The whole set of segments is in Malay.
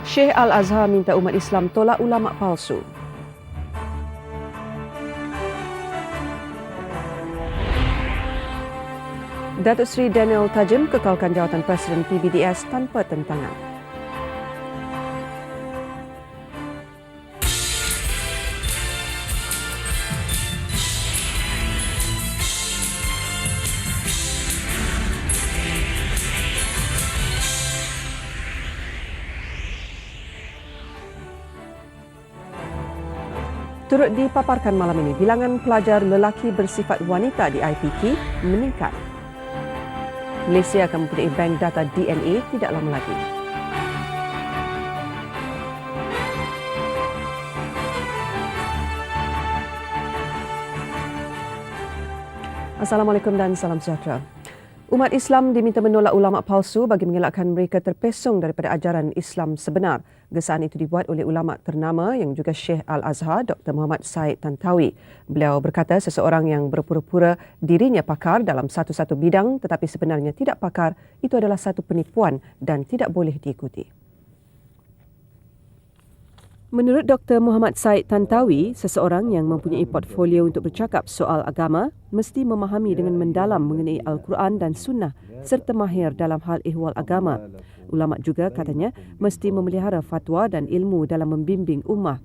Syekh Al-Azhar minta umat Islam tolak ulama palsu. Datuk Seri Daniel Tajim kekalkan jawatan Presiden PBDS tanpa tentangan. Turut dipaparkan malam ini, bilangan pelajar lelaki bersifat wanita di IPK meningkat. Malaysia akan mempunyai bank data DNA tidak lama lagi. Assalamualaikum dan salam sejahtera. Umat Islam diminta menolak ulama palsu bagi mengelakkan mereka terpesong daripada ajaran Islam sebenar. Gesaan itu dibuat oleh ulama ternama yang juga Syekh Al-Azhar, Dr. Muhammad Said Tantawi. Beliau berkata seseorang yang berpura-pura dirinya pakar dalam satu-satu bidang tetapi sebenarnya tidak pakar, itu adalah satu penipuan dan tidak boleh diikuti. Menurut Dr. Muhammad Said Tantawi, seseorang yang mempunyai portfolio untuk bercakap soal agama mesti memahami dengan mendalam mengenai Al-Quran dan Sunnah serta mahir dalam hal ihwal agama. Ulama juga katanya mesti memelihara fatwa dan ilmu dalam membimbing ummah.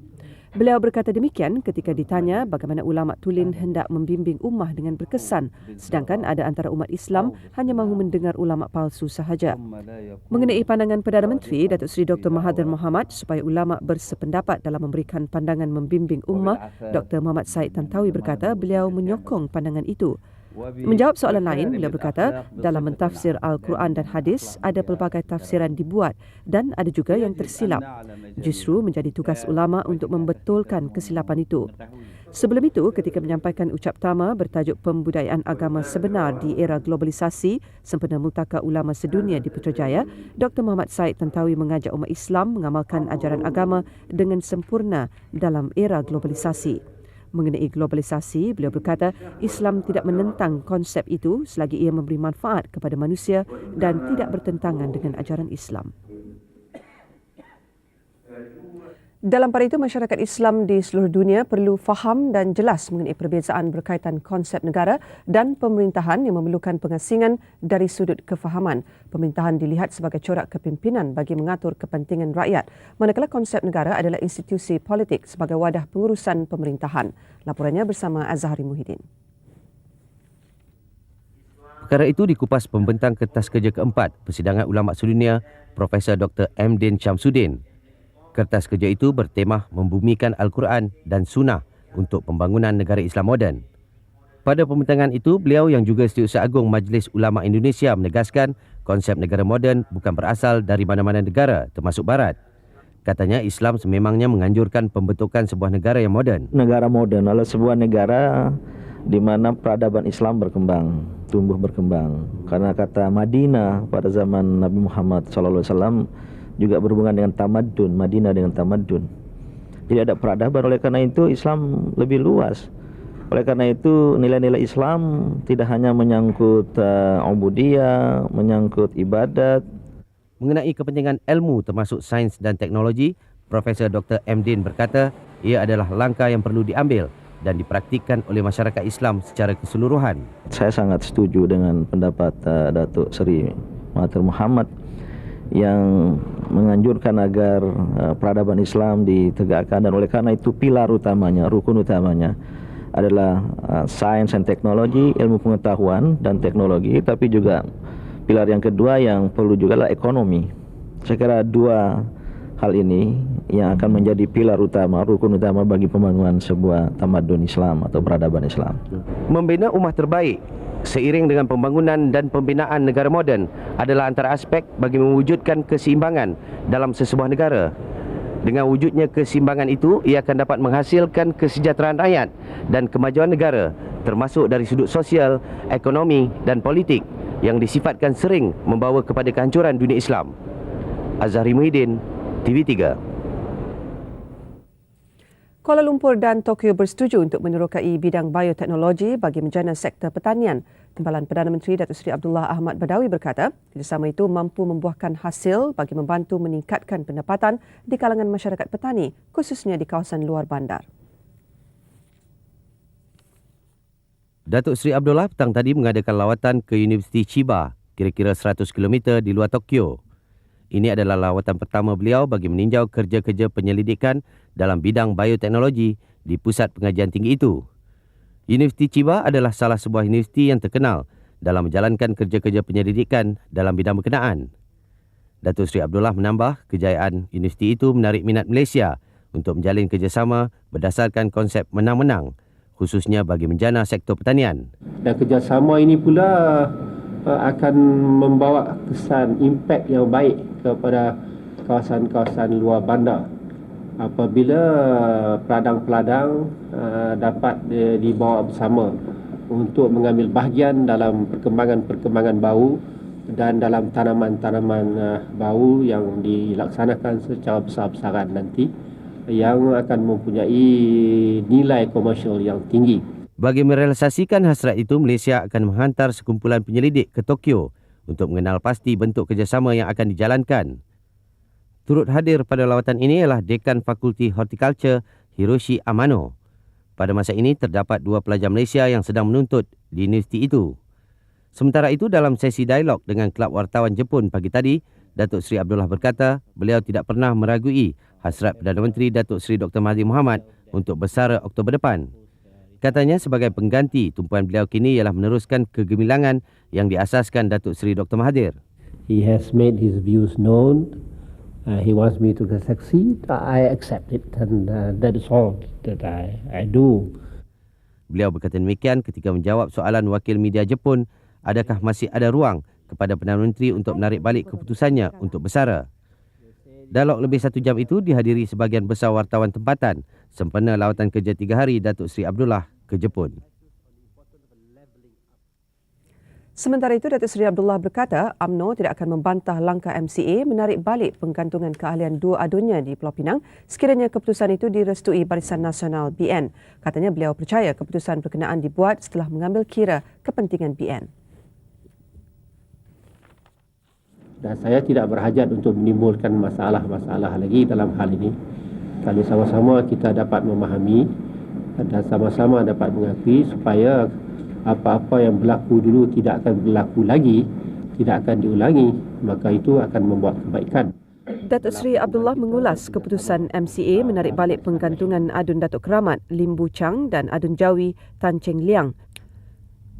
Beliau berkata demikian ketika ditanya bagaimana ulama tulen hendak membimbing ummah dengan berkesan sedangkan ada antara umat Islam hanya mahu mendengar ulama palsu sahaja. Mengenai pandangan Perdana Menteri Datuk Seri Dr. Mahathir Mohamad supaya ulama bersependapat dalam memberikan pandangan membimbing ummah, Dr. Muhammad Said Tantawi berkata beliau menyokong pandangan itu. Menjawab soalan lain, beliau berkata dalam mentafsir Al-Quran dan hadis ada pelbagai tafsiran dibuat dan ada juga yang tersilap. Justru menjadi tugas ulama untuk membetulkan kesilapan itu. Sebelum itu, ketika menyampaikan ucap tama bertajuk Pembudayaan Agama Sebenar di Era Globalisasi sempena Multaka Ulama Sedunia di Putrajaya, Dr. Muhammad Said Tantawi mengajak umat Islam mengamalkan ajaran agama dengan sempurna dalam era globalisasi. Mengenai globalisasi, beliau berkata Islam tidak menentang konsep itu selagi ia memberi manfaat kepada manusia dan tidak bertentangan dengan ajaran Islam. Dalam pada itu, masyarakat Islam di seluruh dunia perlu faham dan jelas mengenai perbezaan berkaitan konsep negara dan pemerintahan yang memerlukan pengasingan dari sudut kefahaman. Pemerintahan dilihat sebagai corak kepimpinan bagi mengatur kepentingan rakyat, manakala konsep negara adalah institusi politik sebagai wadah pengurusan pemerintahan. Laporannya bersama Azhari Muhyiddin. Perkara itu dikupas pembentang Kertas Kerja keempat Persidangan Ulama Sedunia Profesor Dr. M. Din Syamsuddin. Kertas kerja itu bertemah membumikan Al-Quran dan Sunnah untuk pembangunan negara Islam moden. Pada pembentangan itu, beliau yang juga Setiausaha Agung Majlis Ulama Indonesia menegaskan konsep negara moden bukan berasal dari mana-mana negara, termasuk Barat. Katanya Islam sememangnya menganjurkan pembentukan sebuah negara yang moden. Negara moden adalah sebuah negara di mana peradaban Islam berkembang, tumbuh berkembang. Karena kata Madinah pada zaman Nabi Muhammad SAW juga berhubungan dengan tamadun, Madinah dengan tamadun. Jadi ada peradaban, oleh karena itu Islam lebih luas. Oleh karena itu nilai-nilai Islam tidak hanya menyangkut ubudiyah, menyangkut ibadat. Mengenai kepentingan ilmu termasuk sains dan teknologi, Profesor Dr. M. Din berkata ia adalah langkah yang perlu diambil dan dipraktikkan oleh masyarakat Islam secara keseluruhan. Saya sangat setuju dengan pendapat Datuk Seri Mahathir Mohamad yang menganjurkan agar peradaban Islam ditegakkan, dan oleh karena itu pilar utamanya, rukun utamanya adalah sains dan teknologi, ilmu pengetahuan dan teknologi, tapi juga pilar yang kedua yang perlu juga adalah ekonomi. Saya kira dua hal ini yang akan menjadi pilar utama, rukun utama bagi pembangunan sebuah tamadun Islam atau peradaban Islam. Membina ummah terbaik seiring dengan pembangunan dan pembinaan negara moden adalah antara aspek bagi mewujudkan keseimbangan dalam sesebuah negara. Dengan wujudnya keseimbangan itu, ia akan dapat menghasilkan kesejahteraan rakyat dan kemajuan negara, termasuk dari sudut sosial, ekonomi dan politik yang disifatkan sering membawa kepada kehancuran dunia Islam. Azhari Muhyiddin, TV3. Kuala Lumpur dan Tokyo bersetuju untuk menerokai bidang bioteknologi bagi menjana sektor pertanian. Timbalan Perdana Menteri Datuk Seri Abdullah Ahmad Badawi berkata, kerjasama itu mampu membuahkan hasil bagi membantu meningkatkan pendapatan di kalangan masyarakat petani, khususnya di kawasan luar bandar. Datuk Seri Abdullah petang tadi mengadakan lawatan ke Universiti Chiba, kira-kira 100 km di luar Tokyo. Ini adalah lawatan pertama beliau bagi meninjau kerja-kerja penyelidikan dalam bidang bioteknologi di pusat pengajian tinggi itu. Universiti Chiba adalah salah sebuah universiti yang terkenal dalam menjalankan kerja-kerja penyelidikan dalam bidang berkenaan. Datuk Seri Abdullah menambah, kejayaan universiti itu menarik minat Malaysia untuk menjalin kerjasama berdasarkan konsep menang-menang, khususnya bagi menjana sektor pertanian. Dan kerjasama ini pula akan membawa kesan impak yang baik kepada kawasan-kawasan luar bandar. Apabila peladang-peladang dapat dibawa bersama untuk mengambil bahagian dalam perkembangan-perkembangan bau dan dalam tanaman-tanaman bau yang dilaksanakan secara besar-besaran nanti, yang akan mempunyai nilai komersial yang tinggi. Bagi merealisasikan hasrat itu, Malaysia akan menghantar sekumpulan penyelidik ke Tokyo untuk mengenal pasti bentuk kerjasama yang akan dijalankan. Turut hadir pada lawatan ini ialah Dekan Fakulti Horticulture Hiroshi Amano. Pada masa ini terdapat 2 pelajar Malaysia yang sedang menuntut di universiti itu. Sementara itu, dalam sesi dialog dengan Kelab Wartawan Jepun pagi tadi, Datuk Seri Abdullah berkata beliau tidak pernah meragui hasrat Perdana Menteri Datuk Seri Dr. Mahathir Mohamad untuk bersara Oktober depan. Katanya sebagai pengganti, tumpuan beliau kini ialah meneruskan kegemilangan yang diasaskan Datuk Seri Dr. Mahathir. He has made his views known. He wants me to succeed. I accept it, and that is all that I do. Beliau berkata demikian ketika menjawab soalan wakil media Jepun, adakah masih ada ruang kepada Perdana Menteri untuk menarik balik keputusannya untuk bersara. Dialog lebih 1 jam itu dihadiri sebahagian besar wartawan tempatan sempena lawatan kerja 3 hari Datuk Seri Abdullah ke Jepun. Sementara itu, Datuk Seri Abdullah berkata UMNO tidak akan membantah langkah MCA menarik balik penggantungan keahlian 2 adunnya di Pulau Pinang sekiranya keputusan itu direstui Barisan Nasional BN. Katanya beliau percaya keputusan berkenaan dibuat setelah mengambil kira kepentingan BN. Dan saya tidak berhajat untuk menimbulkan masalah-masalah lagi dalam hal ini. Kalau sama-sama kita dapat memahami dan sama-sama dapat mengakui supaya apa-apa yang berlaku dulu tidak akan berlaku lagi, tidak akan diulangi, maka itu akan membuat kebaikan. Datuk Seri Abdullah mengulas keputusan MCA menarik balik penggantungan adun Datuk Keramat Lim Bu Chang dan adun Jawi Tan Cheng Liang.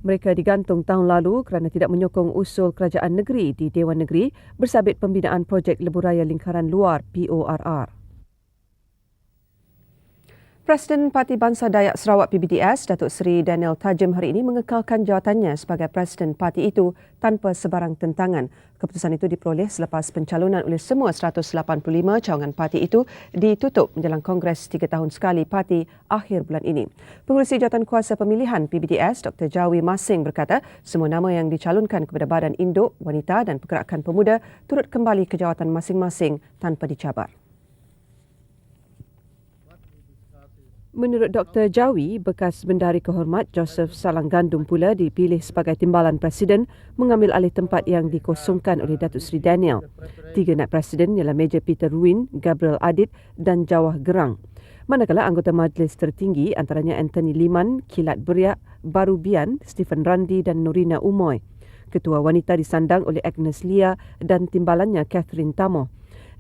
Mereka digantung tahun lalu kerana tidak menyokong usul kerajaan negeri di Dewan Negeri bersabit pembinaan projek Lebuh Raya Lingkaran Luar PORR. Presiden Parti Bangsa Dayak Sarawak PBDS, Datuk Seri Daniel Tajim hari ini mengekalkan jawatannya sebagai Presiden parti itu tanpa sebarang tentangan. Keputusan itu diperoleh selepas pencalonan oleh semua 185 cawangan parti itu ditutup menjelang Kongres 3 tahun sekali parti akhir bulan ini. Pengurusi Jawatan Kuasa Pemilihan PBDS, Dr. Jawi Masing berkata semua nama yang dicalonkan kepada Badan Induk, Wanita dan Pergerakan Pemuda turut kembali ke jawatan masing-masing tanpa dicabar. Menurut Dr. Jawi, bekas Bendahari Kehormat Joseph Salanggandung pula dipilih sebagai timbalan Presiden mengambil alih tempat yang dikosongkan oleh Datuk Seri Daniel. 3 naib Presiden ialah Major Peter Ruin, Gabriel Adit dan Jawah Gerang. Manakala anggota Majlis tertinggi antaranya Anthony Liman, Kilat Beriak, Baru Bian, Stephen Randi dan Norina Umoy. Ketua Wanita disandang oleh Agnes Lia dan timbalannya Catherine Tamo.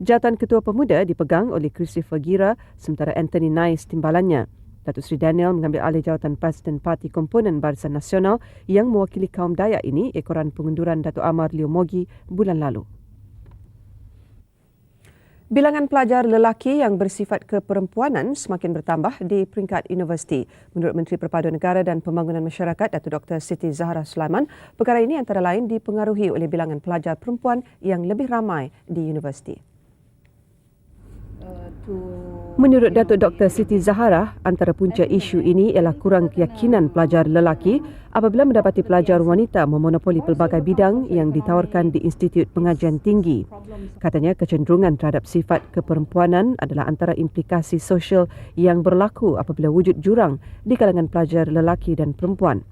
Jawatan Ketua Pemuda dipegang oleh Christopher Gira sementara Anthony Nais timbalannya. Datuk Seri Daniel mengambil alih jawatan Presiden Parti Komponen Barisan Nasional yang mewakili kaum Dayak ini ekoran pengunduran Datuk Amar Leo Mogi bulan lalu. Bilangan pelajar lelaki yang bersifat keperempuanan semakin bertambah di peringkat universiti. Menurut Menteri Perpaduan Negara dan Pembangunan Masyarakat Datuk Dr. Siti Zahra Sulaiman, perkara ini antara lain dipengaruhi oleh bilangan pelajar perempuan yang lebih ramai di universiti. Menurut Datuk Dr. Siti Zahara, antara punca isu ini ialah kurang keyakinan pelajar lelaki apabila mendapati pelajar wanita memonopoli pelbagai bidang yang ditawarkan di Institut Pengajian Tinggi. Katanya kecenderungan terhadap sifat keperempuanan adalah antara implikasi sosial yang berlaku apabila wujud jurang di kalangan pelajar lelaki dan perempuan.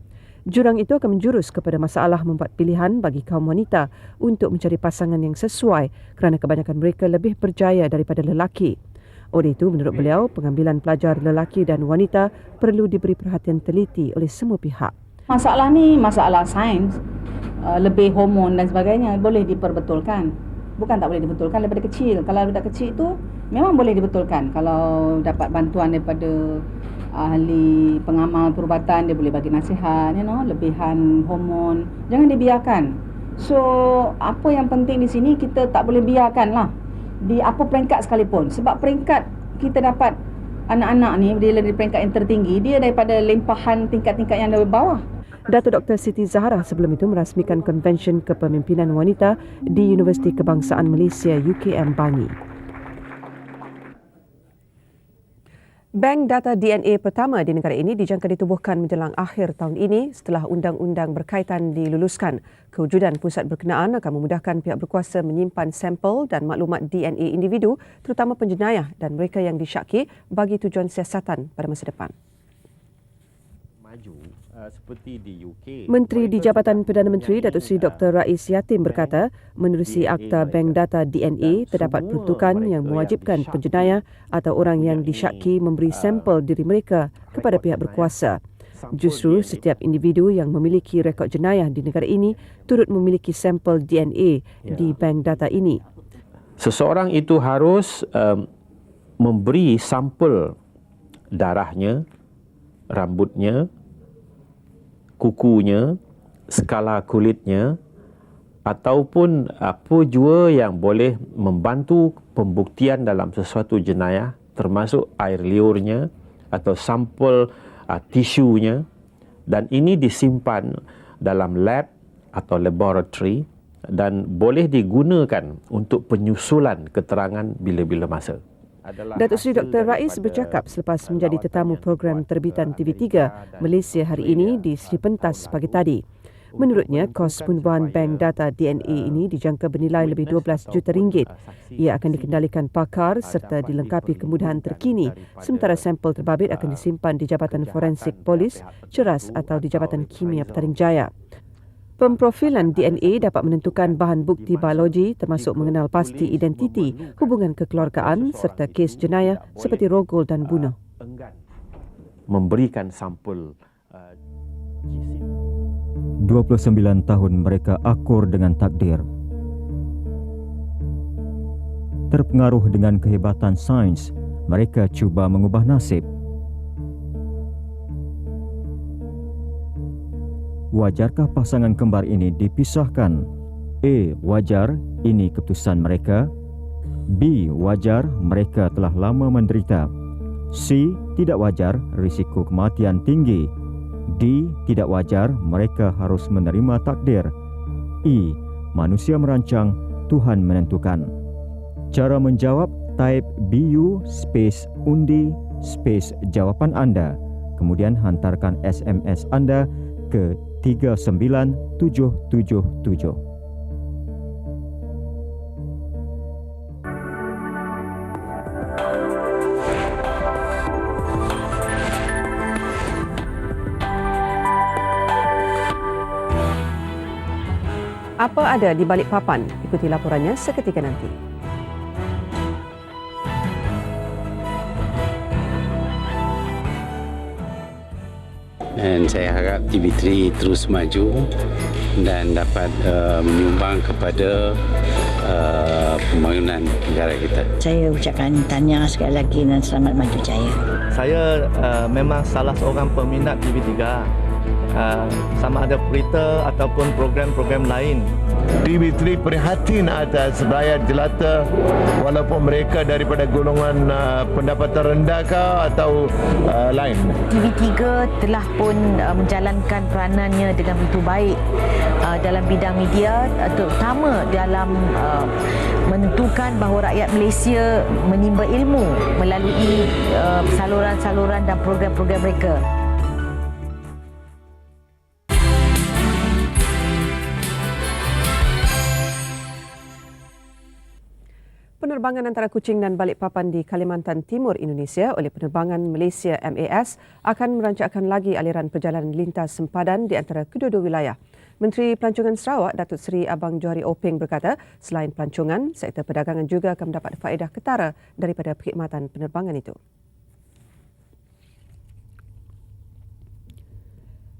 Jurang itu akan menjurus kepada masalah membuat pilihan bagi kaum wanita untuk mencari pasangan yang sesuai kerana kebanyakan mereka lebih berjaya daripada lelaki. Oleh itu, menurut beliau, pengambilan pelajar lelaki dan wanita perlu diberi perhatian teliti oleh semua pihak. Masalah ni masalah sains, lebih hormon dan sebagainya boleh diperbetulkan. Bukan tak boleh dibetulkan daripada kecil. Kalau budak kecil itu memang boleh dibetulkan. Kalau dapat bantuan daripada ahli pengamal perubatan, dia boleh bagi nasihat, lebihan hormon. Jangan dibiarkan. So, apa yang penting di sini, kita tak boleh biarkan lah. Di apa peringkat sekalipun. Sebab peringkat kita dapat anak-anak ni, bila di peringkat yang tertinggi, dia daripada limpahan tingkat-tingkat yang lebih bawah. Datuk Dr. Siti Zahra sebelum itu merasmikan Konvensyen Kepemimpinan Wanita di Universiti Kebangsaan Malaysia UKM Bangi. Bank data DNA pertama di negara ini dijangka ditubuhkan menjelang akhir tahun ini setelah undang-undang berkaitan diluluskan. Kewujudan pusat berkenaan akan memudahkan pihak berkuasa menyimpan sampel dan maklumat DNA individu terutama penjenayah dan mereka yang disyaki bagi tujuan siasatan pada masa depan. Seperti di UK. Menteri di Jabatan Perdana Menteri Datuk Seri Dr. Rais Yatim berkata, menerusi Akta Bank Data DNA terdapat peruntukan yang mewajibkan penjenayah atau orang yang disyaki memberi sampel diri mereka kepada pihak berkuasa. Justru setiap individu yang memiliki rekod jenayah di negara ini turut memiliki sampel DNA di bank data ini. Seseorang itu harus memberi sampel darahnya, rambutnya, kukunya, skala kulitnya ataupun apa jua yang boleh membantu pembuktian dalam sesuatu jenayah termasuk air liurnya atau sampel tisunya dan ini disimpan dalam lab atau laboratory dan boleh digunakan untuk penyusulan keterangan bila-bila masa. Datuk Seri Dr. Rais bercakap selepas menjadi tetamu program terbitan TV3 Malaysia hari ini di Sri Pentas pagi tadi. Menurutnya, kos penubuhan bank data DNA ini dijangka bernilai lebih 12 juta ringgit. Ia akan dikendalikan pakar serta dilengkapi kemudahan terkini sementara sampel terbabit akan disimpan di Jabatan Forensik Polis, Ceras atau di Jabatan Kimia Petaling Jaya. Pemprofilan DNA dapat menentukan bahan bukti biologi termasuk mengenal pasti identiti, hubungan kekeluargaan serta kes jenayah seperti rogol dan bunuh. Memberikan sampel 29 tahun mereka akur dengan takdir. Terpengaruh dengan kehebatan sains, mereka cuba mengubah nasib. Wajarkah pasangan kembar ini dipisahkan? A. Wajar, ini keputusan mereka. B. Wajar, mereka telah lama menderita. C. Tidak wajar, risiko kematian tinggi. D. Tidak wajar, mereka harus menerima takdir. E. Manusia merancang, Tuhan menentukan. Cara menjawab, type BU space undi space jawapan anda. Kemudian hantarkan SMS anda ke 39777. Apa ada di balik papan? Ikuti laporannya seketika nanti. Dan saya harap TV3 terus maju dan dapat menyumbang kepada pembangunan negara kita. Saya ucapkan tahniah sekali lagi dan selamat maju jaya. Saya memang salah seorang peminat TV3. Sama ada berita ataupun program-program lain. TV3 prihatin atas rakyat jelata walaupun mereka daripada golongan pendapatan rendah ke atau lain. TV3 telah pun menjalankan peranannya dengan begitu baik dalam bidang media, terutama dalam menentukan bahawa rakyat Malaysia menimba ilmu melalui saluran-saluran dan program-program mereka. Penerbangan antara Kuching dan Balikpapan di Kalimantan Timur Indonesia oleh penerbangan Malaysia MAS akan merancangkan lagi aliran perjalanan lintas sempadan di antara kedua-dua wilayah. Menteri Pelancongan Sarawak, Datuk Seri Abang Johari Openg berkata, selain pelancongan, sektor perdagangan juga akan mendapat faedah ketara daripada perkhidmatan penerbangan itu.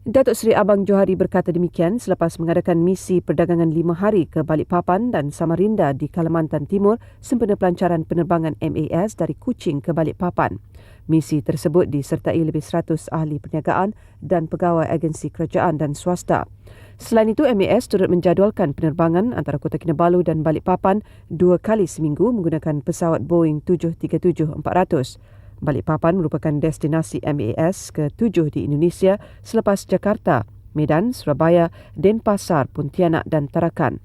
Datuk Seri Abang Johari berkata demikian selepas mengadakan misi perdagangan 5 hari ke Balikpapan dan Samarinda di Kalimantan Timur sempena pelancaran penerbangan MAS dari Kuching ke Balikpapan. Misi tersebut disertai lebih 100 ahli perniagaan dan pegawai agensi kerajaan dan swasta. Selain itu, MAS turut menjadualkan penerbangan antara Kota Kinabalu dan Balikpapan 2 kali seminggu menggunakan pesawat Boeing 737-400. Balikpapan merupakan destinasi MAS ke-7 di Indonesia selepas Jakarta, Medan, Surabaya, Denpasar, Pontianak dan Tarakan.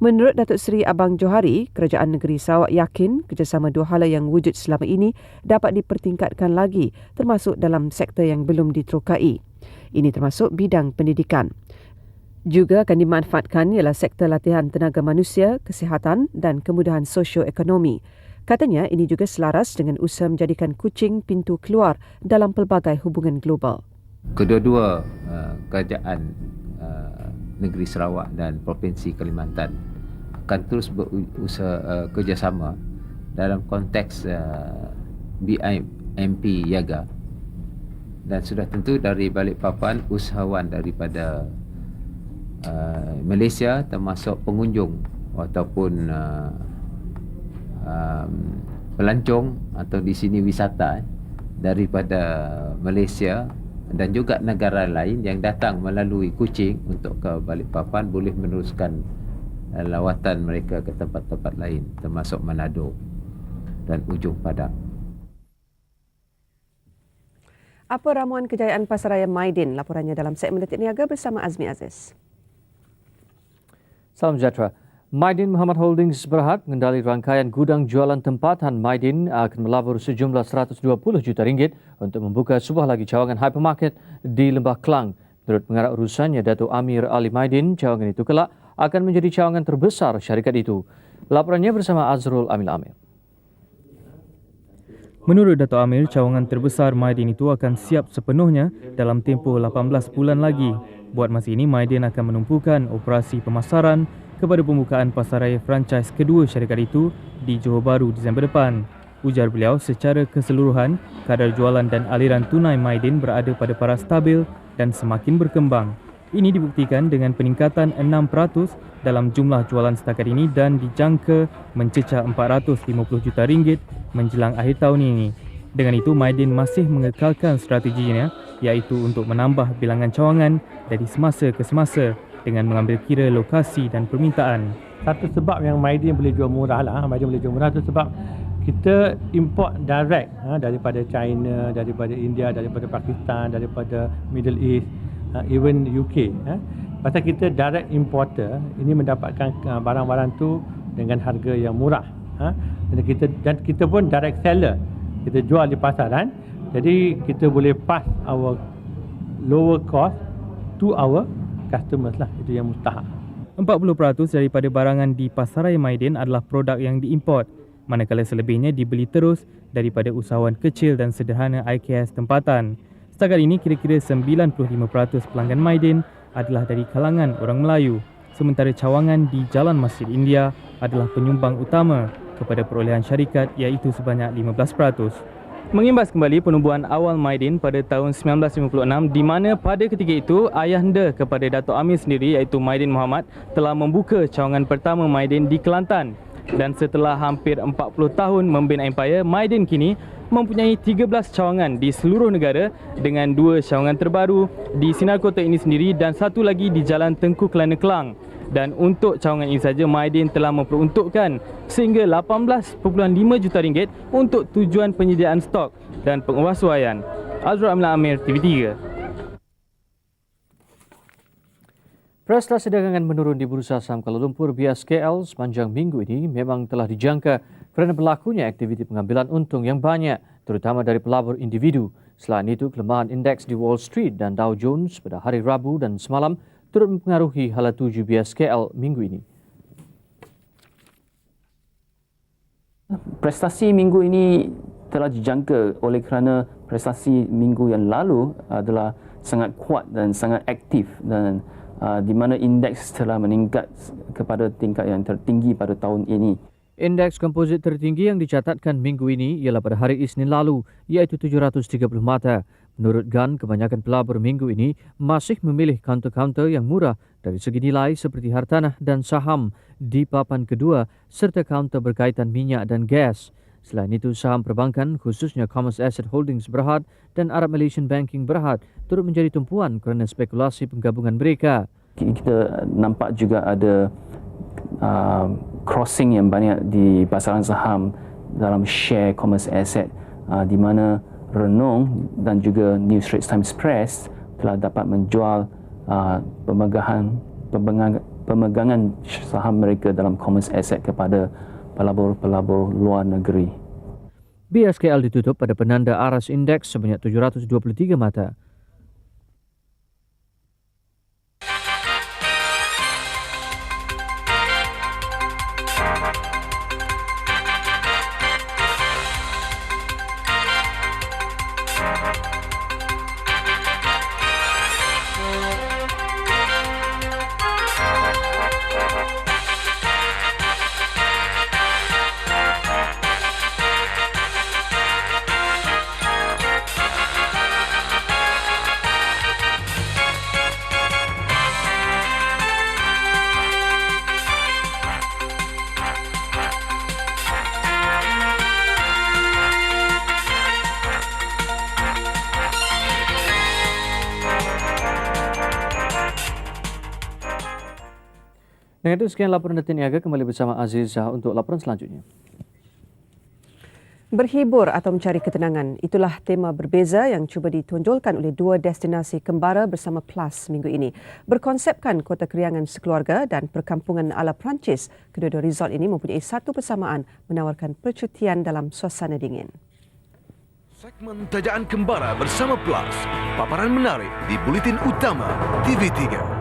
Menurut Datuk Seri Abang Johari, Kerajaan Negeri Sarawak yakin kerjasama dua hala yang wujud selama ini dapat dipertingkatkan lagi termasuk dalam sektor yang belum diterokai. Ini termasuk bidang pendidikan. Juga akan dimanfaatkan ialah sektor latihan tenaga manusia, kesihatan dan kemudahan sosioekonomi. Katanya ini juga selaras dengan usaha menjadikan Kuching pintu keluar dalam pelbagai hubungan global. Kedua-dua kerajaan negeri Sarawak dan Provinsi Kalimantan akan terus berusaha kerjasama dalam konteks BIMP Yaga. Dan sudah tentu dari Balikpapan, usahawan daripada Malaysia termasuk pengunjung ataupun pelancong atau di sini wisata daripada Malaysia dan juga negara lain yang datang melalui Kuching untuk ke Balikpapan boleh meneruskan lawatan mereka ke tempat-tempat lain termasuk Manado dan Ujung Padang. Apa ramuan kejayaan Pasaraya Maidin? Laporannya dalam segmen Detik Niaga bersama Azmi Aziz. Salam sejahtera. Maidin Muhammad Holdings berhad mengendali rangkaian gudang jualan tempatan. Maidin akan melabur sejumlah 120 juta ringgit untuk membuka sebuah lagi cawangan hypermarket di Lembah Klang. Menurut pengarah urusannya, Datuk Amir Ali Maidin, cawangan itu kelak akan menjadi cawangan terbesar syarikat itu. Laporannya bersama Azrul Amil Amir. Menurut Datuk Amir, cawangan terbesar Maidin itu akan siap sepenuhnya dalam tempoh 18 bulan lagi. Buat masa ini, Maidin akan menumpukan operasi pemasaran kepada pembukaan pasaraya franchise kedua syarikat itu di Johor Bahru Disember depan. Ujar beliau, secara keseluruhan, kadar jualan dan aliran tunai Maidin berada pada paras stabil dan semakin berkembang. Ini dibuktikan dengan peningkatan 6% dalam jumlah jualan setakat ini dan dijangka mencecah 450 juta ringgit menjelang akhir tahun ini. Dengan itu, Maidin masih mengekalkan strateginya iaitu untuk menambah bilangan cawangan dari semasa ke semasa dengan mengambil kira lokasi dan permintaan. Satu sebab yang Maidin boleh jual murah lah, Maidin boleh jual murah tu sebab kita import direct daripada China, daripada India, daripada Pakistan, daripada Middle East, even UK. Pasal kita direct importer, ini mendapatkan barang-barang tu dengan harga yang murah. Dan kita pun direct seller, kita jual di pasaran. Jadi kita boleh pass our lower cost to our customers lah, itu yang mustahak. 40% daripada barangan di Pasaraya Maidin adalah produk yang diimport, manakala selebihnya dibeli terus daripada usahawan kecil dan sederhana IKS tempatan. Setakat ini, kira-kira 95% pelanggan Maidin adalah dari kalangan orang Melayu, sementara cawangan di Jalan Masjid India adalah penyumbang utama kepada perolehan syarikat iaitu sebanyak 15%. Mengimbas kembali penubuhan awal Maidin pada tahun 1956 di mana pada ketika itu ayahanda kepada Datuk Amir sendiri iaitu Maidin Muhammad telah membuka cawangan pertama Maidin di Kelantan. Dan setelah hampir 40 tahun membina empayar, Maidin kini mempunyai 13 cawangan di seluruh negara dengan 2 cawangan terbaru di Sinar Kota ini sendiri dan satu lagi di Jalan Tengku Kelana Kelang. Dan untuk cawangan ini saja, Maidin telah memperuntukkan sehingga 18.5 juta ringgit untuk tujuan penyediaan stok dan penguasawaian. Azrul Amil Amir, TV3. Prestasi dagangan menurun di Bursa Saham Kuala Lumpur BSKL sepanjang minggu ini memang telah dijangka kerana berlakunya aktiviti pengambilan untung yang banyak, terutama dari pelabur individu. Selain itu, kelemahan indeks di Wall Street dan Dow Jones pada hari Rabu dan semalam turut mempengaruhi hala tuju BSKL minggu ini. Prestasi minggu ini telah dijangka oleh kerana prestasi minggu yang lalu adalah sangat kuat dan sangat aktif, dan di mana indeks telah meningkat kepada tingkat yang tertinggi pada tahun ini. Indeks komposit tertinggi yang dicatatkan minggu ini ialah pada hari Isnin lalu, iaitu 730 mata. Menurut GAN, kebanyakan pelabur minggu ini masih memilih kaunter-kaunter yang murah dari segi nilai seperti hartanah dan saham di papan kedua serta kaunter berkaitan minyak dan gas. Selain itu, saham perbankan khususnya Commerce Asset Holdings Berhad dan Arab Malaysian Banking Berhad turut menjadi tumpuan kerana spekulasi penggabungan mereka. Kita nampak juga ada crossing yang banyak di pasaran saham dalam share Commerce Asset, di mana Renong dan juga New Straits Times Press telah dapat menjual pemegangan saham mereka dalam Commerce Asset kepada pelabur-pelabur luar negeri. BSKL ditutup pada penanda aras indeks sebanyak 723 mata. Dengan itu, sekian laporan Datin Niaga. Kembali bersama Azizah untuk laporan selanjutnya. Berhibur atau mencari ketenangan, itulah tema berbeza yang cuba ditonjolkan oleh dua destinasi kembara bersama PLAS minggu ini. Berkonsepkan kota keriangan sekeluarga dan perkampungan ala Perancis, kedua-dua resort ini mempunyai satu persamaan, menawarkan percutian dalam suasana dingin. Segmen Tajaan Kembara bersama PLAS, paparan menarik di Buletin Utama TV3.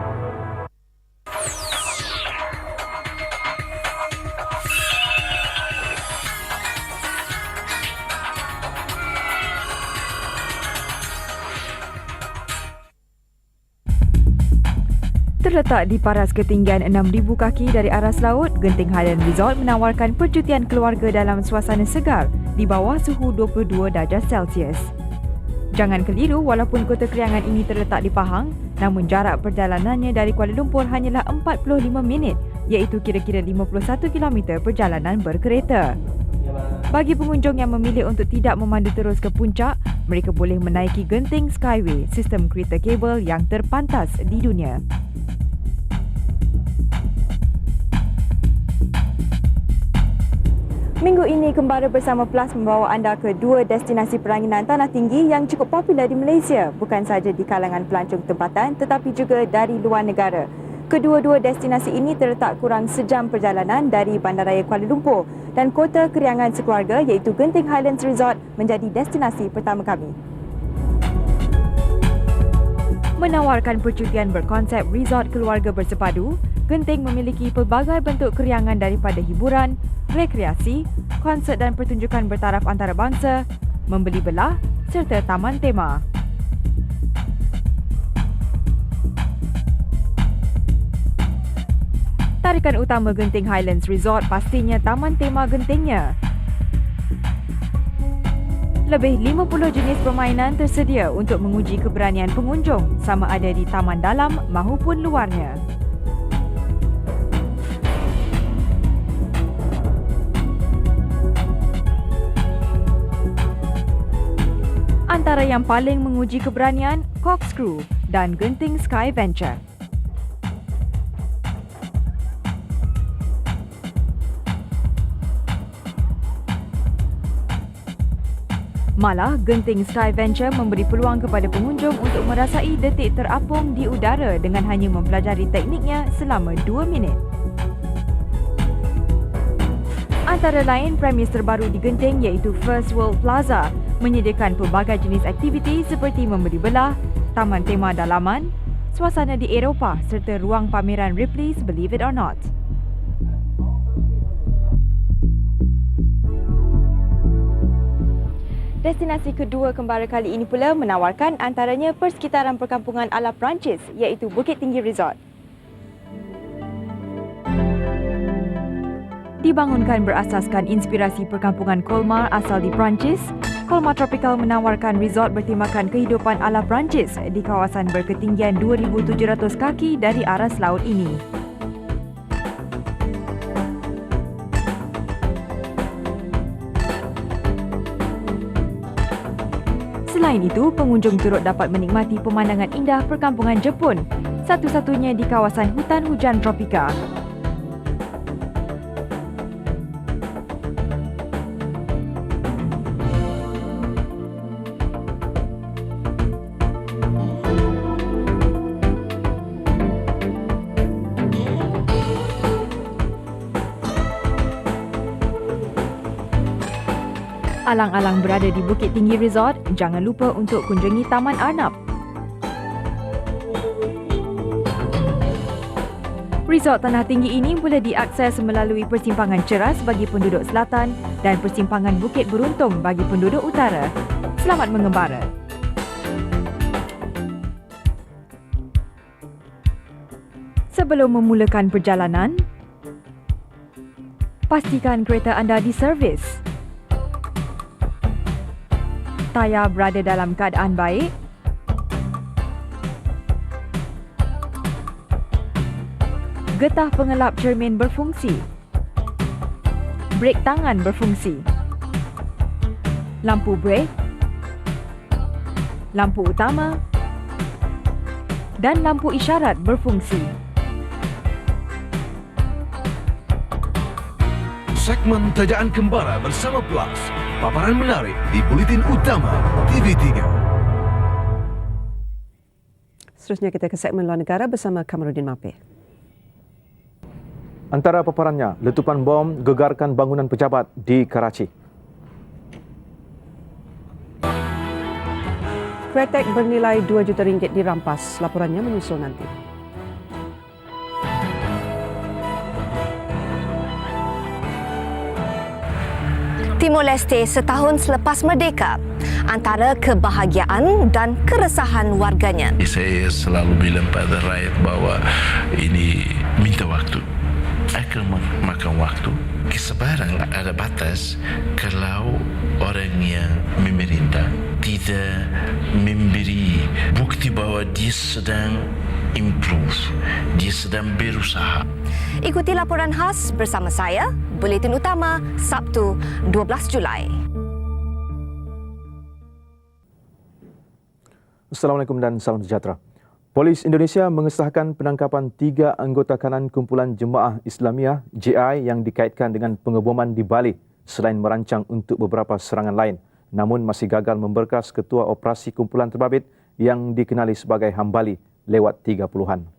Terletak di paras ketinggian 6,000 kaki dari aras laut, Genting Highland Resort menawarkan percutian keluarga dalam suasana segar di bawah suhu 22 darjah Celsius. Jangan keliru, walaupun kota keriangan ini terletak di Pahang, namun jarak perjalanannya dari Kuala Lumpur hanyalah 45 minit, iaitu kira-kira 51 km perjalanan berkereta. Bagi pengunjung yang memilih untuk tidak memandu terus ke puncak, mereka boleh menaiki Genting Skyway, sistem kereta kabel yang terpantas di dunia. Minggu ini, Kembara bersama PLAS membawa anda ke dua destinasi peranginan tanah tinggi yang cukup popular di Malaysia, bukan sahaja di kalangan pelancong tempatan tetapi juga dari luar negara. Kedua-dua destinasi ini terletak kurang sejam perjalanan dari Bandaraya Kuala Lumpur dan kota keriangan sekeluarga iaitu Genting Highlands Resort menjadi destinasi pertama kami. Menawarkan percutian berkonsep resort keluarga bersepadu, Genting memiliki pelbagai bentuk keriangan daripada hiburan, rekreasi, konsert dan pertunjukan bertaraf antarabangsa, membeli belah serta taman tema. Tarikan utama Genting Highlands Resort pastinya taman tema Gentingnya. Lebih 50 jenis permainan tersedia untuk menguji keberanian pengunjung sama ada di taman dalam maupun luarnya. Antara yang paling menguji keberanian, Corkscrew dan Genting Sky Venture. Malah, Genting Sky Venture memberi peluang kepada pengunjung untuk merasai detik terapung di udara dengan hanya mempelajari tekniknya selama 2 minit. Antara lain, premis terbaru di Genting iaitu First World Plaza menyediakan pelbagai jenis aktiviti seperti memberi belah, taman tema dalaman, suasana di Eropah serta ruang pameran Ripley's Believe It or Not. Destinasi kedua kembara kali ini pula menawarkan antaranya persekitaran perkampungan ala Perancis iaitu Bukit Tinggi Resort. Dibangunkan berasaskan inspirasi perkampungan Colmar asal di Perancis, Colmar Tropical menawarkan resort bertemakan kehidupan ala Perancis di kawasan berketinggian 2,700 kaki dari aras laut ini. Selain itu, pengunjung turut dapat menikmati pemandangan indah perkampungan Jepun, satu-satunya di kawasan hutan hujan tropika. Alang-alang berada di Bukit Tinggi Resort, jangan lupa untuk kunjungi Taman Arnab. Resort tanah tinggi ini boleh diakses melalui persimpangan Ceras bagi penduduk selatan dan persimpangan Bukit Beruntung bagi penduduk utara. Selamat mengembara. Sebelum memulakan perjalanan, pastikan kereta anda diservis. Tayar berada dalam keadaan baik. Getah pengelap cermin berfungsi. Brek tangan berfungsi. Lampu brek, lampu utama dan lampu isyarat berfungsi. Segmen Tajaan Kembara bersama Plus. Paparan menarik di Buletin Utama TV3. Seterusnya kita ke segmen luar negara bersama Kamarudin Mapeh. Antara paparannya, letupan bom gegarkan bangunan pejabat di Karachi. Kretek bernilai 2 juta ringgit dirampas. Laporannya menyusul nanti. Timor Leste setahun selepas merdeka, antara kebahagiaan dan keresahan warganya. Saya selalu bilang pada rakyat bahawa ini minta waktu. Akan makan waktu. Kesabaran ada batas kalau orang yang memerintah tidak memberi bukti bahawa dia sedang improve, dia sedang berusaha. Ikuti laporan khas bersama saya, Buletin Utama, Sabtu 12 Julai. Assalamualaikum dan salam sejahtera. Polis Indonesia mengesahkan penangkapan 3 anggota kanan kumpulan Jemaah Islamiah JI yang dikaitkan dengan pengeboman di Bali selain merancang untuk beberapa serangan lain, namun masih gagal memberkas ketua operasi kumpulan terbabit yang dikenali sebagai Hambali lewat 30-an.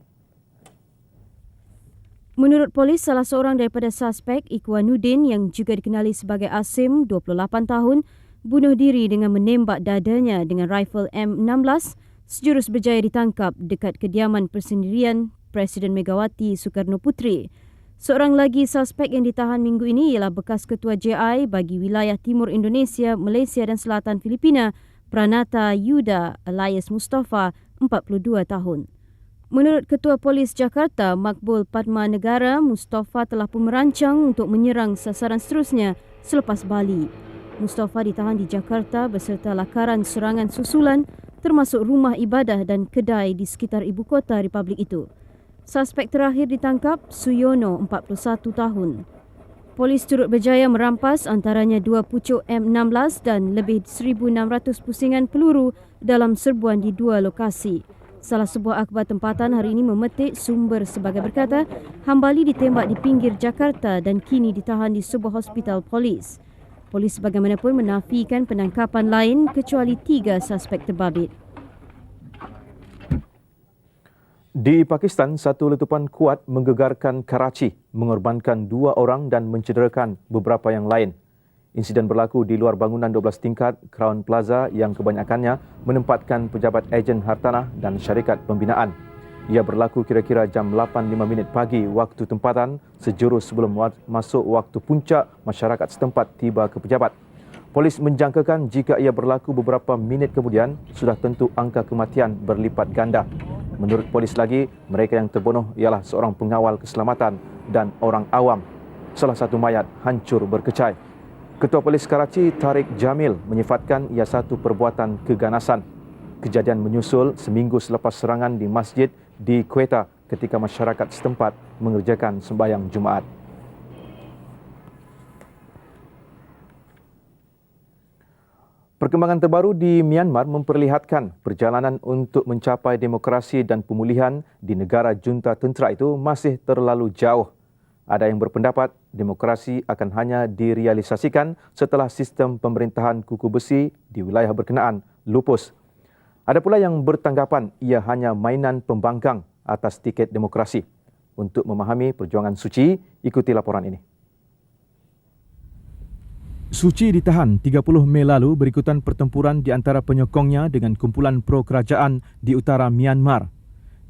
Menurut polis, salah seorang daripada suspek, Ikhwanuddin yang juga dikenali sebagai Asim, 28 tahun, bunuh diri dengan menembak dadanya dengan rifle M16. Sejurus berjaya ditangkap dekat kediaman persendirian Presiden Megawati Soekarno Puteri. Seorang lagi suspek yang ditahan minggu ini ialah bekas ketua JI bagi wilayah Timur Indonesia, Malaysia dan Selatan Filipina, Pranata Yuda Elias Mustafa, 42 tahun. Menurut Ketua Polis Jakarta, Makbul Padma Negara, Mustafa telah pun merancang untuk menyerang sasaran seterusnya selepas Bali. Mustafa ditahan di Jakarta beserta lakaran serangan susulan termasuk rumah ibadah dan kedai di sekitar ibu kota Republik itu. Suspek terakhir ditangkap, Suyono, 41 tahun. Polis turut berjaya merampas antaranya 2 pucuk M16 dan lebih 1,600 pusingan peluru dalam serbuan di 2 lokasi. Salah sebuah akhbar tempatan hari ini memetik sumber sebagai berkata, Hambali ditembak di pinggir Jakarta dan kini ditahan di sebuah hospital polis. Polis bagaimanapun menafikan penangkapan lain kecuali 3 suspek terbabit. Di Pakistan, satu letupan kuat menggegarkan Karachi, mengorbankan 2 orang dan mencederakan beberapa yang lain. Insiden berlaku di luar bangunan 12 tingkat Crown Plaza yang kebanyakannya menempatkan pejabat ejen hartanah dan syarikat pembinaan. Ia berlaku kira-kira jam 8.05 pagi waktu tempatan, sejurus sebelum masuk waktu puncak masyarakat setempat tiba ke pejabat. Polis menjangkakan jika ia berlaku beberapa minit kemudian, sudah tentu angka kematian berlipat ganda. Menurut polis lagi, mereka yang terbunuh ialah seorang pengawal keselamatan dan orang awam. Salah satu mayat hancur berkecai. Ketua Polis Karachi, Tariq Jamil, menyifatkan ia satu perbuatan keganasan. Kejadian menyusul seminggu selepas serangan di masjid di Quetta ketika masyarakat setempat mengerjakan sembahyang Jumaat. Perkembangan terbaru di Myanmar memperlihatkan perjalanan untuk mencapai demokrasi dan pemulihan di negara junta tentera itu masih terlalu jauh. Ada yang berpendapat demokrasi akan hanya direalisasikan setelah sistem pemerintahan kuku besi di wilayah berkenaan lupus. Ada pula yang bertanggapan ia hanya mainan pembangkang atas tiket demokrasi. Untuk memahami perjuangan Suu Kyi, ikuti laporan ini. Suu Kyi ditahan 30 Mei lalu berikutan pertempuran di antara penyokongnya dengan kumpulan pro-kerajaan di utara Myanmar.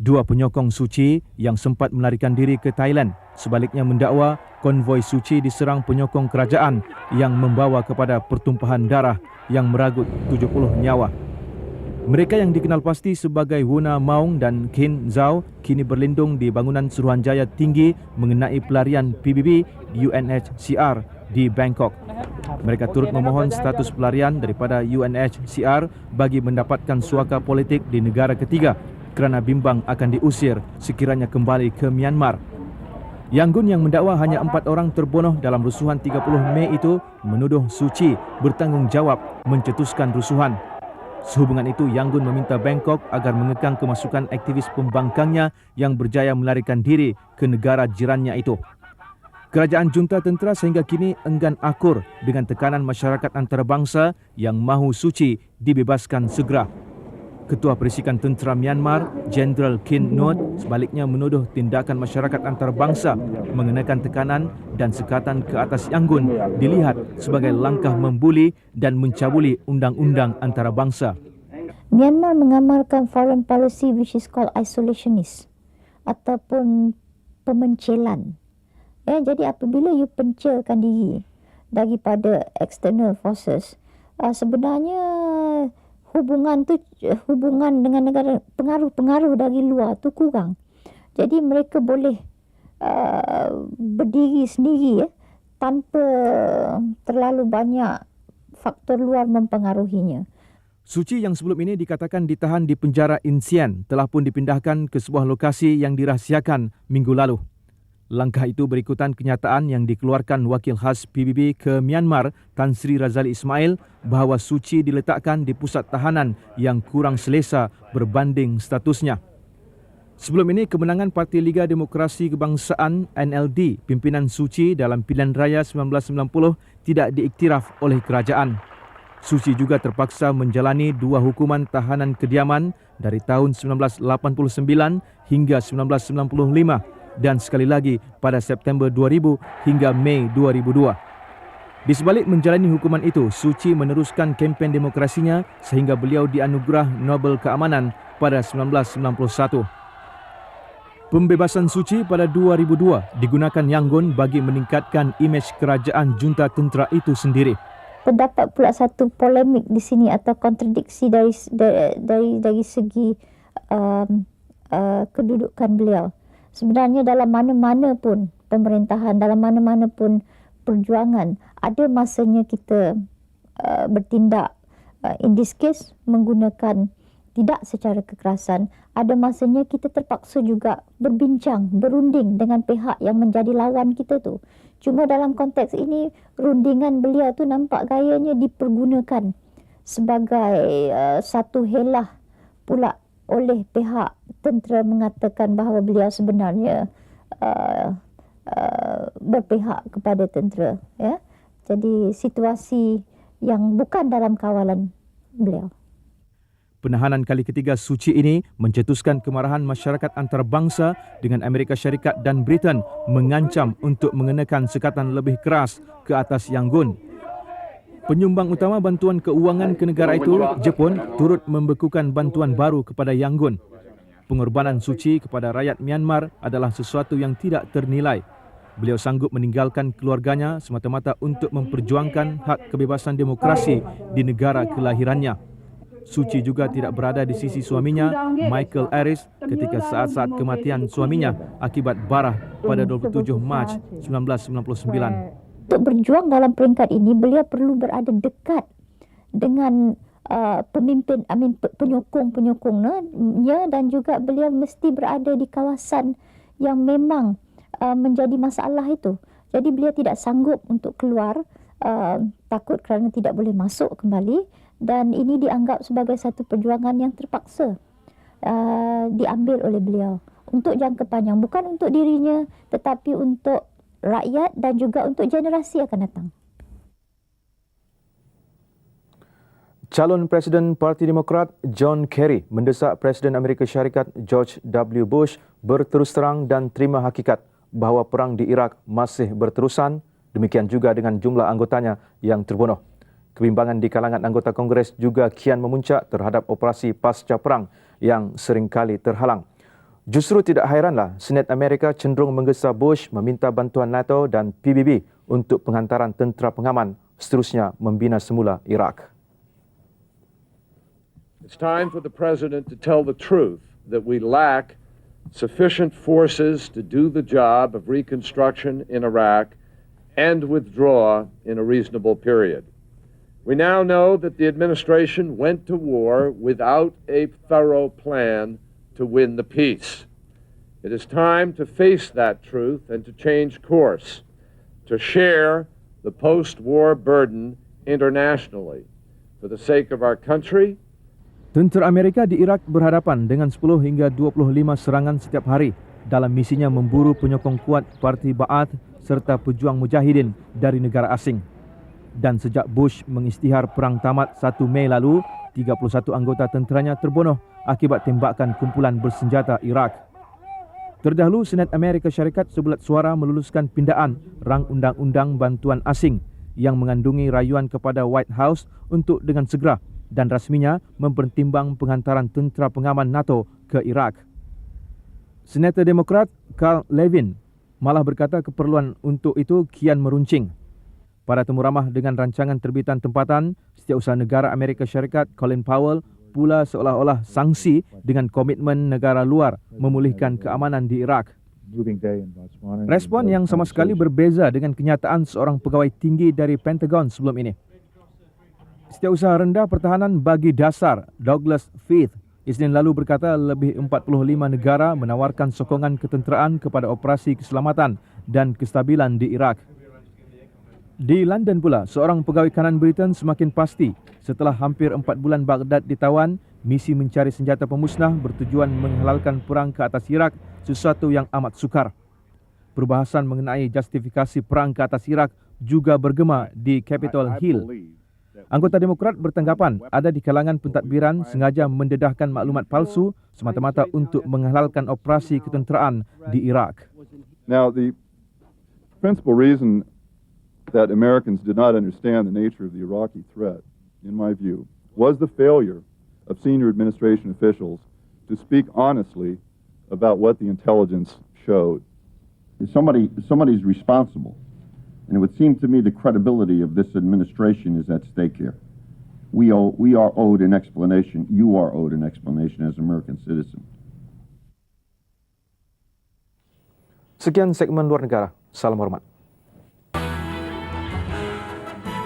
Dua penyokong Suu Kyi yang sempat melarikan diri ke Thailand sebaliknya mendakwa konvoi Suu Kyi diserang penyokong kerajaan yang membawa kepada pertumpahan darah yang meragut 70 nyawa. Mereka yang dikenal pasti sebagai Wuna Maung dan Kin Zhao kini berlindung di bangunan Suruhanjaya tinggi mengenai pelarian PBB di UNHCR di Bangkok. Mereka turut memohon status pelarian daripada UNHCR bagi mendapatkan suaka politik di negara ketiga kerana bimbang akan diusir sekiranya kembali ke Myanmar. Yangon yang mendakwa hanya 4 orang terbunuh dalam rusuhan 30 Mei itu menuduh Suu Kyi bertanggungjawab mencetuskan rusuhan. Sehubungan itu, Yangon meminta Bangkok agar mengekang kemasukan aktivis pembangkangnya yang berjaya melarikan diri ke negara jirannya itu. Kerajaan junta tentera sehingga kini enggan akur dengan tekanan masyarakat antarabangsa yang mahu Suu Kyi dibebaskan segera. Ketua Perisikan Tentera Myanmar, Jenderal Kin Nuot, sebaliknya menuduh tindakan masyarakat antarabangsa mengenakan tekanan dan sekatan ke atas Yangon dilihat sebagai langkah membuli dan mencabuli undang-undang antarabangsa. Myanmar mengamalkan foreign policy which is called isolationist ataupun pemencilan. Jadi apabila you pencilkan diri daripada external forces, sebenarnya hubungan dengan negara, pengaruh-pengaruh dari luar tu kurang. Jadi mereka boleh berdiri sendiri tanpa terlalu banyak faktor luar mempengaruhinya. Suu Kyi yang sebelum ini dikatakan ditahan di penjara Insian telah pun dipindahkan ke sebuah lokasi yang dirahsiakan minggu lalu. Langkah itu berikutan kenyataan yang dikeluarkan Wakil Khas PBB ke Myanmar, Tan Sri Razali Ismail, bahawa Suu Kyi diletakkan di pusat tahanan yang kurang selesa berbanding statusnya. Sebelum ini, kemenangan Parti Liga Demokrasi Kebangsaan NLD pimpinan Suu Kyi dalam pilihan raya 1990 tidak diiktiraf oleh kerajaan. Suu Kyi juga terpaksa menjalani 2 hukuman tahanan kediaman dari tahun 1989 hingga 1995 dan sekali lagi pada September 2000 hingga Mei 2002. Di sebalik menjalani hukuman itu, Suu Kyi meneruskan kempen demokrasinya sehingga beliau dianugerah Nobel Keamanan pada 1991. Pembebasan Suu Kyi pada 2002 digunakan Yangon bagi meningkatkan imej kerajaan junta tentera itu sendiri. Terdapat pula satu polemik di sini atau kontradiksi dari segi kedudukan beliau. Sebenarnya dalam mana-mana pun pemerintahan, dalam mana-mana pun perjuangan, ada masanya kita bertindak in this case menggunakan tidak secara kekerasan. Ada masanya kita terpaksa juga berbincang, berunding dengan pihak yang menjadi lawan kita tu. Cuma dalam konteks ini, rundingan beliau tu nampak gayanya dipergunakan sebagai satu helah pula oleh pihak tentera mengatakan bahawa beliau sebenarnya berpihak kepada tentera. Ya? Jadi situasi yang bukan dalam kawalan beliau. Penahanan kali ketiga Suu Kyi ini mencetuskan kemarahan masyarakat antarabangsa dengan Amerika Syarikat dan Britain mengancam untuk mengenakan sekatan lebih keras ke atas Yangon. Penyumbang utama bantuan keuangan ke negara itu, Jepun, turut membekukan bantuan baru kepada Yangon. Pengorbanan Suu Kyi kepada rakyat Myanmar adalah sesuatu yang tidak ternilai. beliau sanggup meninggalkan keluarganya semata-mata untuk memperjuangkan hak kebebasan demokrasi di negara kelahirannya. Suci juga tidak berada di sisi suaminya, Michael Aris, ketika saat-saat kematian suaminya akibat barah pada 27 Mac 1999. Untuk berjuang dalam peringkat ini, beliau perlu berada dekat dengan penyokong-penyokongnya, dan juga beliau mesti berada di kawasan yang memang menjadi masalah itu. Jadi beliau tidak sanggup untuk keluar, takut kerana tidak boleh masuk kembali, dan ini dianggap sebagai satu perjuangan yang terpaksa diambil oleh beliau untuk jangka panjang, bukan untuk dirinya tetapi untuk rakyat dan juga untuk generasi akan datang. Calon Presiden Parti Demokrat John Kerry mendesak Presiden Amerika Syarikat George W. Bush berterus terang dan terima hakikat bahawa perang di Iraq masih berterusan, demikian juga dengan jumlah anggotanya yang terbunuh. Kebimbangan di kalangan anggota Kongres juga kian memuncak terhadap operasi pasca perang yang seringkali terhalang. Justru tidak hairanlah Senat Amerika cenderung menggesa Bush meminta bantuan NATO dan PBB untuk penghantaran tentera pengaman, seterusnya membina semula Iraq. It's time for the President to tell the truth that we lack sufficient forces to do the job of reconstruction in Iraq and withdraw in a reasonable period. We now know that the administration went to war without a thorough plan to win the peace. It is time to face that truth and to change course, to share the post-war burden internationally for the sake of our country. Tentera Amerika di Iraq berhadapan dengan 10 hingga 25 serangan setiap hari dalam misinya memburu penyokong kuat Parti Ba'ath serta pejuang mujahidin dari negara asing. Dan sejak Bush mengisytihar perang tamat 1 Mei lalu, 31 anggota tenteranya terbunuh akibat tembakan kumpulan bersenjata Iraq. Terdahulu, Senat Amerika Syarikat sebulat suara meluluskan pindaan rang undang-undang bantuan asing yang mengandungi rayuan kepada White House untuk dengan segera dan rasminya mempertimbang penghantaran tentera pengaman NATO ke Iraq. Senator Demokrat Carl Levin malah berkata keperluan untuk itu kian meruncing. Pada temu ramah dengan rancangan terbitan tempatan, Setiausaha Negara Amerika Syarikat Colin Powell pula seolah-olah sangsi dengan komitmen negara luar memulihkan keamanan di Iraq. Respon yang sama sekali berbeza dengan kenyataan seorang pegawai tinggi dari Pentagon sebelum ini. Setiausaha Rendah Pertahanan Bagi Dasar Douglas Feith Isnin lalu berkata lebih 45 negara menawarkan sokongan ketenteraan kepada operasi keselamatan dan kestabilan di Iraq. Di London pula, seorang pegawai kanan Britain semakin pasti setelah hampir 4 bulan Baghdad ditawan, misi mencari senjata pemusnah bertujuan menghalalkan perang ke atas Iraq sesuatu yang amat sukar. Perbahasan mengenai justifikasi perang ke atas Iraq juga bergema di Capitol Hill. Anggota Demokrat bertanggapan ada di kalangan pentadbiran sengaja mendedahkan maklumat palsu semata-mata untuk menghalalkan operasi ketenteraan di Iraq. Now, the principal reason that Americans did not understand the nature of the Iraqi threat, in my view, was the failure of senior administration officials to speak honestly about what the intelligence showed. Somebody's responsible. And it would seem to me the credibility of this administration is at stake here. We are owed an explanation. You are owed an explanation as American citizens. Sekian segmen luar negara. Salam hormat.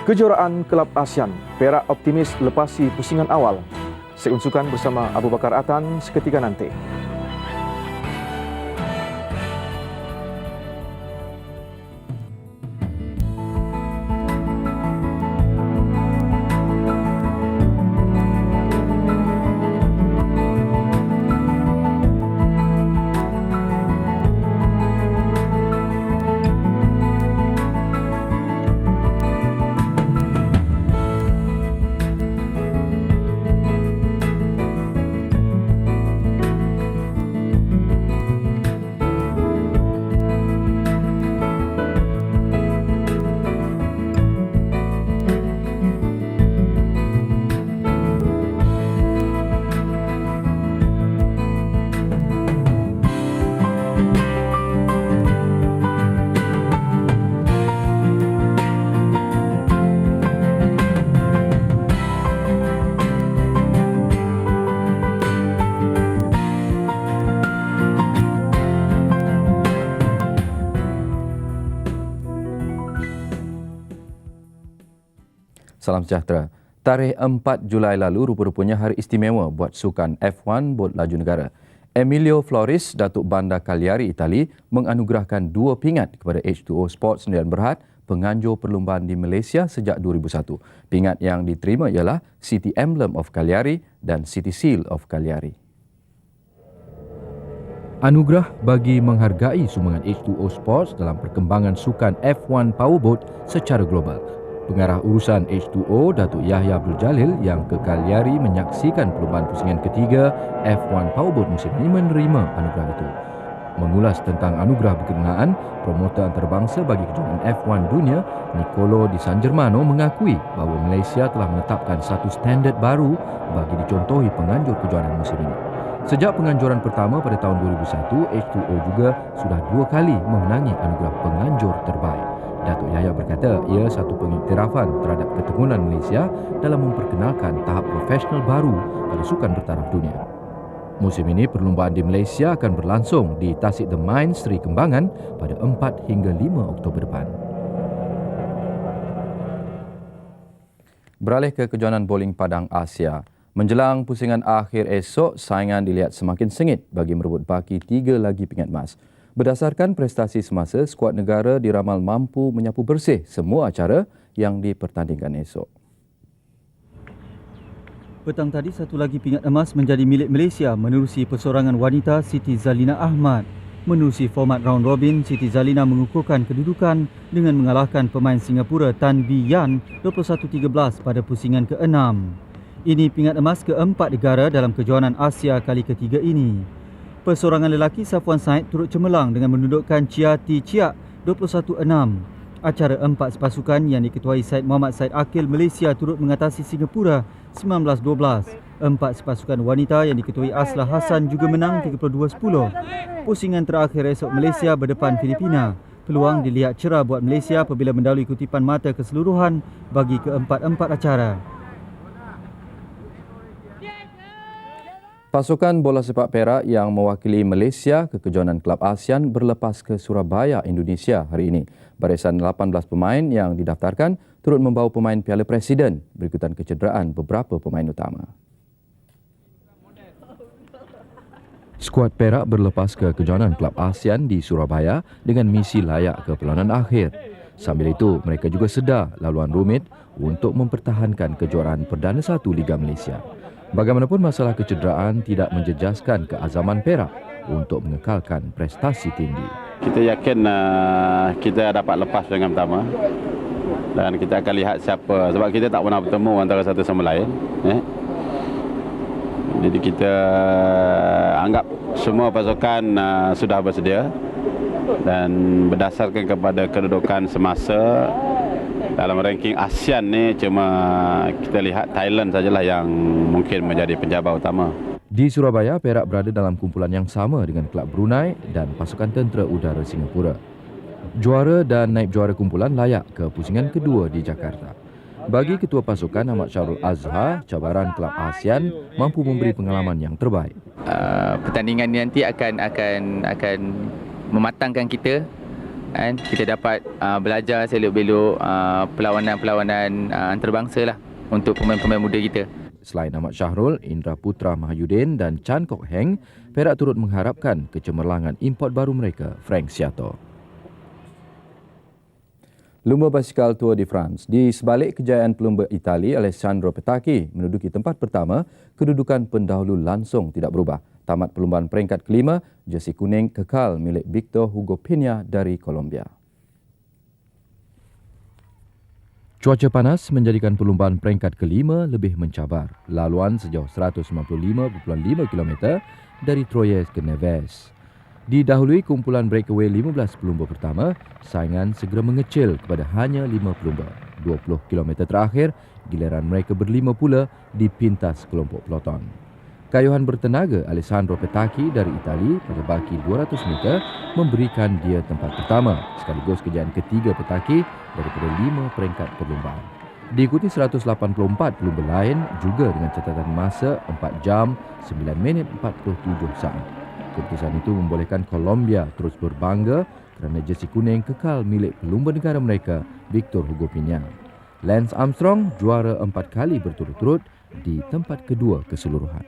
Kejuaraan Kelab ASEAN, Perak optimis lepasi pusingan awal. Saya unsukan bersama Abu Bakar Atan seketika nanti. Salam sejahtera. Tarikh 4 Julai lalu rupa-rupanya hari istimewa buat sukan F1 bot laju negara. Emilio Floris, Datuk Bandar Cagliari, Itali, menganugerahkan 2 pingat kepada H2O Sports Sdn Bhd, penganjur perlumbaan di Malaysia sejak 2001. Pingat yang diterima ialah City Emblem of Cagliari dan City Seal of Cagliari. Anugerah bagi menghargai sumbangan H2O Sports dalam perkembangan sukan F1 Powerboat secara global. Pengarah urusan H2O, Datuk Yahya Abdul Jalil yang ke Cagliari menyaksikan perlumbaan pusingan ketiga F1 Powerboat musim ini menerima anugerah itu. Mengulas tentang anugerah berkenaan, promotor antarabangsa bagi kejohanan F1 dunia, Nicolo Di San Germano, mengakui bahawa Malaysia telah menetapkan satu standard baru bagi dicontohi penganjur kejohanan musim ini. Sejak penganjuran pertama pada tahun 2001, H2O juga sudah 2 kali memenangi anugerah penganjur terbaik. Datuk Yahya berkata ia satu pengiktirafan terhadap keteguhan Malaysia dalam memperkenalkan tahap profesional baru pada sukan bertaraf dunia. Musim ini perlumbaan di Malaysia akan berlangsung di Tasik The Mines, Seri Kembangan pada 4 hingga 5 Oktober depan. Beralih ke kejohanan bowling padang Asia. Menjelang pusingan akhir esok, saingan dilihat semakin sengit bagi merebut baki 3 lagi pingat emas. Berdasarkan prestasi semasa, skuad negara diramal mampu menyapu bersih semua acara yang dipertandingkan esok. Petang tadi, satu lagi pingat emas menjadi milik Malaysia menerusi persorangan wanita Siti Zalina Ahmad. Menerusi format round robin, Siti Zalina mengukuhkan kedudukan dengan mengalahkan pemain Singapura Tan Bee Yan 21-13 pada pusingan ke-6. Ini pingat emas ke-4 negara dalam kejohanan Asia kali ketiga ini. Persorangan lelaki Safwan Said turut cemerlang dengan mendudukkan Chia Ti Chiak 21-6. Acara 4 sepasukan yang diketuai Syed Muhammad Syed Akil Malaysia turut mengatasi Singapura 19-12. 4 sepasukan wanita yang diketuai Aslah Hassan juga menang 32-10. Pusingan terakhir esok Malaysia berdepan Filipina. Peluang dilihat cerah buat Malaysia apabila mendahului kutipan mata keseluruhan bagi ke-4 acara. Pasukan bola sepak Perak yang mewakili Malaysia ke kejohanan Kelab ASEAN berlepas ke Surabaya, Indonesia hari ini. Barisan 18 pemain yang didaftarkan turut membawa pemain Piala Presiden berikutan kecederaan beberapa pemain utama. Skuad Perak berlepas ke kejohanan Kelab ASEAN di Surabaya dengan misi layak ke perlawanan akhir. Sambil itu, mereka juga sedar laluan rumit untuk mempertahankan kejuaraan Perdana 1 Liga Malaysia. Bagaimanapun, masalah kecederaan tidak menjejaskan keazaman Perak untuk mengekalkan prestasi tinggi. Kita yakin kita dapat lepas dengan pertama dan kita akan lihat siapa, sebab kita tak pernah bertemu antara satu sama lain. Jadi kita anggap semua pasukan sudah bersedia dan berdasarkan kepada kedudukan semasa dalam ranking ASEAN ni, cuma kita lihat Thailand sajalah yang mungkin menjadi penjabar utama. Di Surabaya, Perak berada dalam kumpulan yang sama dengan Kelab Brunei dan pasukan tentera udara Singapura. Juara dan naib juara kumpulan layak ke pusingan kedua di Jakarta. Bagi ketua pasukan Ahmad Syarul Azhar, cabaran Kelab ASEAN mampu memberi pengalaman yang terbaik. Pertandingan ini nanti akan mematangkan kita. Kita dapat belajar selok-belok perlawanan-perlawanan antarabangsa lah untuk pemain-pemain muda kita. Selain Ahmad Syahrul, Indra Putra Mahyudin dan Chan Kok Heng, Perak turut mengharapkan kecemerlangan import baru mereka, Frank Siato. Lumba basikal Tour de France. Di sebalik kejayaan pelumba Itali, Alessandro Petacchi menduduki tempat pertama, kedudukan pendahulu langsung tidak berubah. Tamat perlumbaan peringkat kelima, jersey kuning kekal milik Victor Hugo Peña dari Colombia. Cuaca panas menjadikan perlumbaan peringkat kelima lebih mencabar. Laluan sejauh 195.5 km dari Troyes ke Neves. Didahului kumpulan breakaway 15 pelumba pertama, saingan segera mengecil kepada hanya 5 pelumba. 20 km terakhir, giliran mereka berlima pula dipintas kelompok peloton. Kayuhan bertenaga Alessandro Petacchi dari Itali pada baki 200 meter memberikan dia tempat pertama, sekaligus kejayaan ketiga Petacchi daripada 5 peringkat perlumbaan. Diikuti 184 pelumba lain juga dengan catatan masa 4 jam 9 minit 47 saat. Keputusan itu membolehkan Colombia terus berbangga kerana jersey kuning kekal milik pelumba negara mereka, Victor Hugo Peña. Lance Armstrong juara 4 kali berturut-turut di tempat kedua keseluruhan.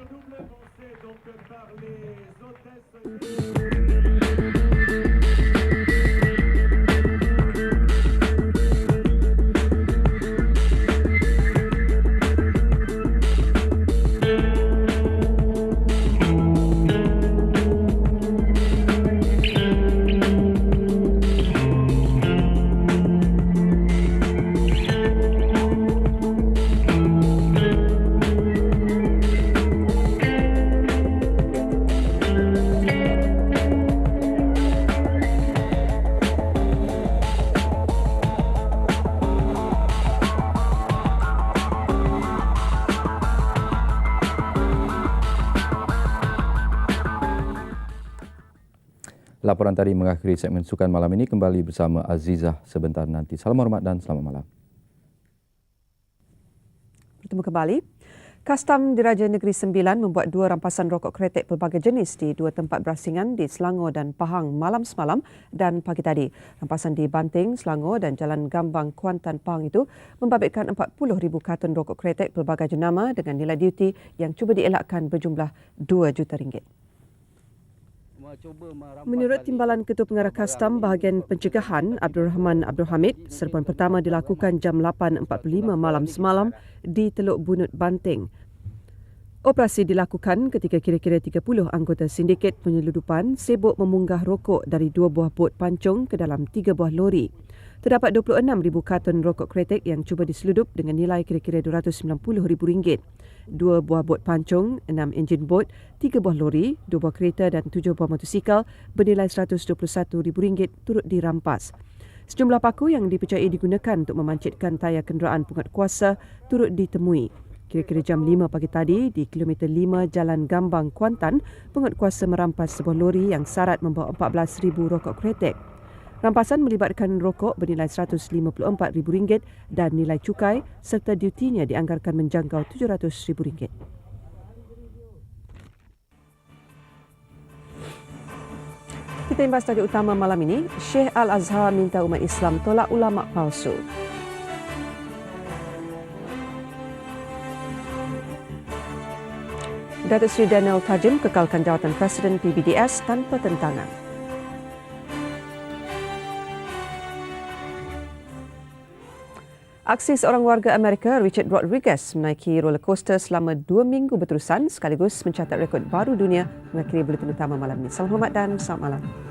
Laporan tadi mengakhiri segmen sukan malam ini. Kembali bersama Azizah sebentar nanti. Salam hormat dan selamat malam. Bertemu kembali. Kastam Diraja Negeri Sembilan membuat 2 rampasan rokok kretek pelbagai jenis di 2 tempat berasingan di Selangor dan Pahang malam semalam dan pagi tadi. Rampasan di Banting, Selangor dan Jalan Gambang, Kuantan, Pahang itu membabitkan 40,000 kartun rokok kretek pelbagai jenama dengan nilai duty yang cuba dielakkan berjumlah RM2 juta. Menurut Timbalan Ketua Pengarah Kastam Bahagian Pencegahan Abdul Rahman Abdul Hamid, serbuan pertama dilakukan jam 8.45 malam semalam di Teluk Bunut, Banting. Operasi dilakukan ketika kira-kira 30 anggota sindiket penyeludupan sibuk memunggah rokok dari 2 buah bot pancung ke dalam 3 buah lori. Terdapat 26,000 kartun rokok kretek yang cuba diseludup dengan nilai kira-kira RM290,000. 2 buah bot pancung, 6 enjin bot, 3 buah lori, 2 buah kereta dan 7 buah motosikal bernilai RM121,000 turut dirampas. Sejumlah paku yang dipercayai digunakan untuk memancitkan tayar kenderaan penguatkuasa turut ditemui. Kira-kira jam 5 pagi tadi di kilometer 5 Jalan Gambang, Kuantan, penguatkuasa merampas sebuah lori yang syarat membawa 14,000 rokok kretek. Rampasan melibatkan rokok bernilai RM154,000 dan nilai cukai serta dutinya dianggarkan menjangkau RM700,000. Kita imbas tajuk utama malam ini, Syekh Al-Azhar minta umat Islam tolak ulama palsu. Datuk Seri Daniel Tajim kekalkan jawatan Presiden PBDS tanpa tentangan. Aksi seorang warga Amerika, Richard Rodriguez, menaiki roller coaster selama 2 minggu berterusan sekaligus mencatat rekod baru dunia mengakhiri buletin utama malam ini. Salam hormat dan selamat malam.